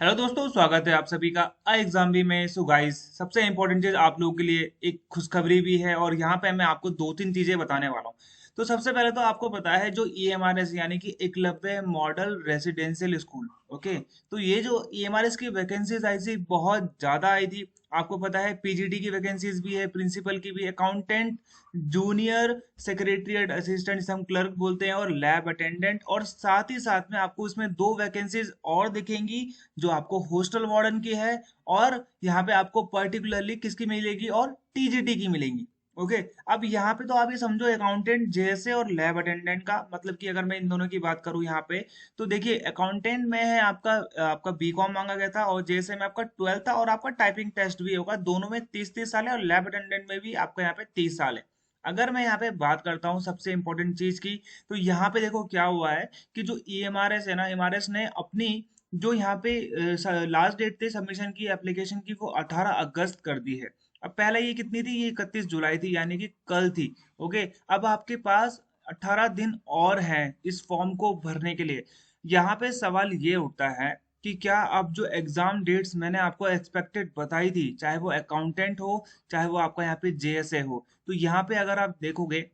Hello दोस्तों, स्वागत है आप सभी का आई एग्जाम भी में। सो गाइस, सबसे इंपॉर्टेंट चीज आप लोगों के लिए एक खुशखबरी भी है और यहाँ पे मैं आपको दो तीन चीजें बताने वाला हूँ। तो सबसे पहले तो आपको पता है जो ईएमआरएस यानी कि Eklavya model residential school. Okay, तो ये जो ईएमआरएस की वैकेंसीज आई थी बहुत ज्यादा आई थी। आपको पता है पीजीटी की वैकेंसीज भी है, प्रिंसिपल की भी, अकाउंटेंट, जूनियर सेक्रेटरीट असिस्टेंट जिसे हम क्लर्क बोलते हैं, और लैब अटेंडेंट, और साथ ही साथ में आपको इसमें दो वैकेंसीज और दिखेंगी जो आपको हॉस्टल वार्डन की है, और यहाँ पे आपको पर्टिकुलरली किसकी मिलेगी, और टीजीटी की मिलेंगी। ओके, अब यहाँ पे तो आप ये समझो अकाउंटेंट जैसे और लैब अटेंडेंट का मतलब कि अगर मैं इन दोनों की बात करूँ यहाँ पे, तो देखिए अकाउंटेंट में है आपका आपका बीकॉम मांगा गया था, और जैसे में आपका 12th था, और आपका टाइपिंग टेस्ट भी होगा। दोनों में 30-30 साल है, और लैब अटेंडेंट में भी आपका यहाँ पे 30 साल है। अगर मैं यहाँ पे बात करता हूँ सबसे इंपॉर्टेंट चीज की, तो यहाँ पे देखो क्या हुआ है कि जो ईएमआरएस है ना, एमआरएस ने अपनी जो यहाँ पे लास्ट डेट थी सबमिशन की एप्लीकेशन की, वो 18 अगस्त कर दी है। अब पहले ये कितनी थी, ये 31 जुलाई थी, यानी कि कल थी। ओके, अब आपके पास 18 दिन और हैं इस फॉर्म को भरने के लिए। यहाँ पे सवाल ये उठता है कि क्या अब जो एग्जाम डेट्स मैंने आपको एक्सपेक्टेड बताई थी, चाहे वो अकाउंटेंट हो, चाहे वो आपका यहाँ पे जेएसए हो, तो यहाँ पे अगर आप देखोगे,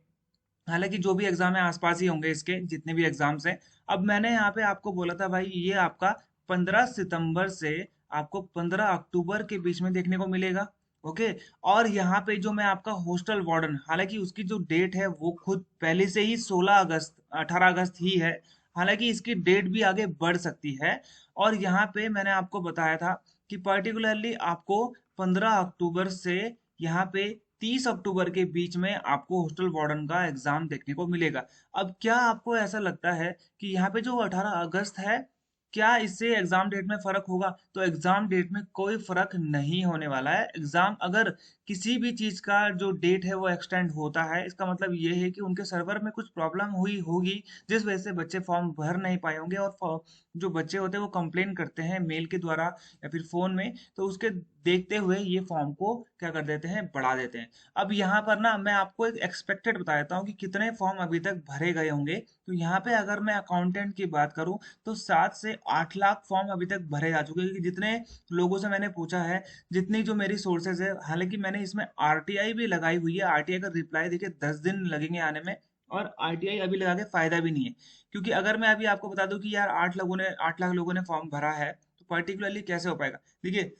हालांकि जो भी एग्जाम है आसपास ही होंगे इसके जितने भी एग्जाम्स हैं। अब मैंने यहाँ पे आपको बोला था भाई ये आपका 15 सितंबर से आपको 15 अक्टूबर के बीच में देखने को मिलेगा। ओके, और यहाँ पे जो मैं आपका हॉस्टल वार्डन, हालांकि उसकी जो डेट है वो खुद पहले से ही 16 अगस्त 18 अगस्त ही है। हालांकि इसकी डेट भी आगे बढ़ सकती है। और यहाँ पे मैंने आपको बताया था कि पर्टिकुलरली आपको 15 अक्टूबर से यहाँ पे 30 अक्टूबर के बीच में आपको हॉस्टल वार्डन का एग्जाम देखने को मिलेगा। अब क्या आपको ऐसा लगता है कि यहाँ पे जो 18 अगस्त है, क्या इससे एग्जाम डेट में फर्क होगा? तो एग्जाम डेट में कोई फर्क नहीं होने वाला है। एग्जाम अगर किसी भी चीज का जो डेट है वो एक्सटेंड होता है, इसका मतलब ये है कि उनके सर्वर में कुछ प्रॉब्लम हुई होगी, जिस वजह से बच्चे फॉर्म भर नहीं पाए होंगे, और जो बच्चे होते हैं वो कंप्लेन करते हैं मेल के द्वारा या फिर फोन में, तो उसके देखते हुए ये फॉर्म को क्या कर देते हैं, बढ़ा देते हैं। अब यहाँ पर ना मैं आपको एक एक्सपेक्टेड बता देता हूँ कि कितने फॉर्म अभी तक भरे गए होंगे। तो यहाँ पे अगर मैं अकाउंटेंट की बात करूँ, तो 7 से 8 लाख फॉर्म अभी तक भरे जा चुके हैं, क्योंकि जितने लोगों से मैंने पूछा है, जितनी जो मेरी सोर्सेज है, हालांकि मैंने इसमें आरटीआई भी लगाई हुई है। आरटीआई का रिप्लाई देखिए 10 दिन लगेंगे आने में, और आरटीआई अभी लगा के फायदा भी नहीं है। क्योंकि अगर मैं अभी आपको बता दूं कि यार 8 लाख लोगों ने फॉर्म भरा है, तो पर्टिकुलरली कैसे हो पाएगा? देखिए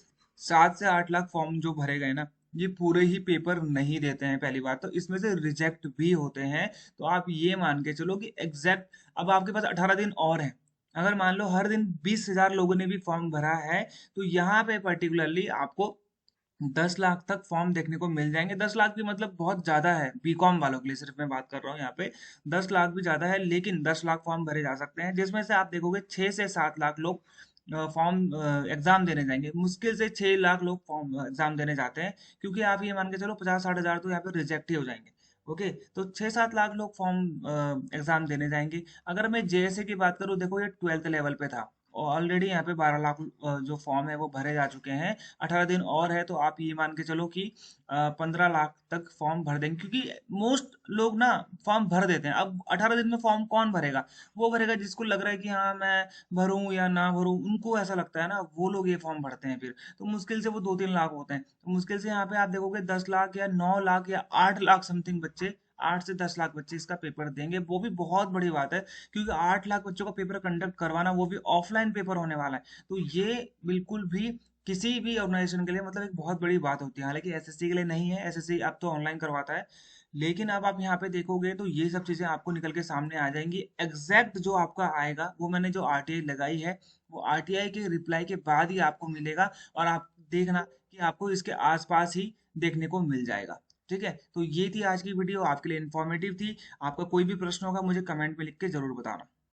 7 से 8 लाख फॉर्म जो भरे गए ना, ये पूरे ही पेपर नहीं देते हैं पहली बात तो, इसमें से रिजेक्ट भी होते हैं। तो आप ये मान के चलो कि एग्जैक्ट अब आपके पास 18 दिन और हैं। अगर मान लो हर दिन 20,000 लोगों ने भी फॉर्म भरा है, तो यहाँ पे पर्टिकुलरली आपको 10 लाख तक फॉर्म देखने को मिल जाएंगे। 10 लाख भी मतलब बहुत ज्यादा है बीकॉम वालों के लिए, सिर्फ मैं बात कर रहा हूँ यहाँ पे। 10 लाख भी ज्यादा है, लेकिन 10 लाख फॉर्म भरे जा सकते हैं, जिसमें से आप देखोगे 6 से 7 लाख लोग फॉर्म एग्जाम देने जाएंगे। मुश्किल से 6 लाख लोग फॉर्म एग्जाम देने जाते हैं, क्योंकि आप ये मान के चलो 50-60 हजार तो यहाँ पे रिजेक्ट ही हो जाएंगे। ओके, तो 6-7 लाख लोग फॉर्म एग्जाम देने जाएंगे। अगर मैं जेएसए की बात करूँ, देखो ये 12th लेवल पे था, और ऑलरेडी यहाँ पे 12 लाख जो फॉर्म है वो भरे जा चुके हैं। 18 दिन और है, तो आप ये मान के चलो कि 15 लाख तक फॉर्म भर देंगे, क्योंकि मोस्ट लोग ना फॉर्म भर देते हैं। अब 18 दिन में फॉर्म कौन भरेगा? वो भरेगा जिसको लग रहा है कि हाँ मैं भरूं या ना भरूं, उनको ऐसा लगता है ना, वो लोग ये फॉर्म भरते हैं फिर। तो मुश्किल से वो 2-3 लाख होते हैं, तो मुश्किल से यहाँ पे आप देखोगे 10 लाख या 9 लाख या 8 लाख समथिंग बच्चे, 8 से 10 लाख बच्चे इसका पेपर देंगे। वो भी बहुत बड़ी बात है, क्योंकि 8 लाख बच्चों का पेपर कंडक्ट करवाना, वो भी ऑफलाइन पेपर होने वाला है। तो ये बिल्कुल भी किसी भी ऑर्गेनाइजेशन के लिए मतलब एक बहुत बड़ी बात होती है। हालांकि एसएससी के लिए नहीं है, एसएससी अब तो ऑनलाइन करवाता है, लेकिन अब आप यहाँ पे देखोगे तो ये सब चीजें आपको निकल के सामने आ जाएंगी। एग्जैक्ट जो आपका आएगा, वो मैंने जो आरटीआई लगाई है, वो आरटीआई के रिप्लाई के बाद ही आपको मिलेगा, और आप देखना कि आपको इसके आसपास ही देखने को मिल जाएगा। ठीक है, तो ये थी आज की वीडियो, आपके लिए इन्फॉर्मेटिव थी। आपका कोई भी प्रश्न होगा मुझे कमेंट में लिख के जरूर बताना।